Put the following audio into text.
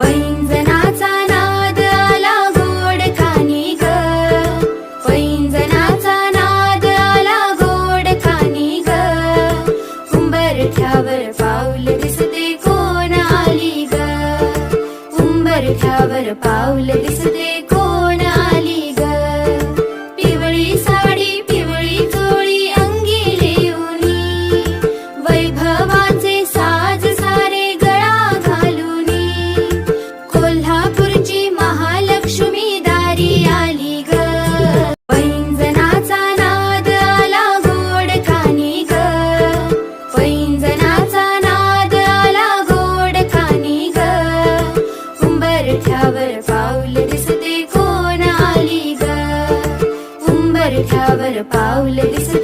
पैंजनाचा नाद आला गोड कानी ग, पैंजनाचा नाद आला गोड कानी ग, उंबरठ्यावर पाऊल दिसते कोण आली ग, उंबरठ्यावर पाऊल दिसते कोण आली ग, पिवळी साडी पिवळी चोळी अंगी लेऊनी, वैभवाचे साज सारे गळा घालूनी, कोल्हापूरची महालक्ष्मी दारी आली ग, पैंजनाचा नाद आला गोड कानी ग, पैंजनाचा नाद आला गोड कानी ग, उंबरठ्यावर पाऊल दिसते कोण आली ग, उंबरठ्यावर पाऊल दिसते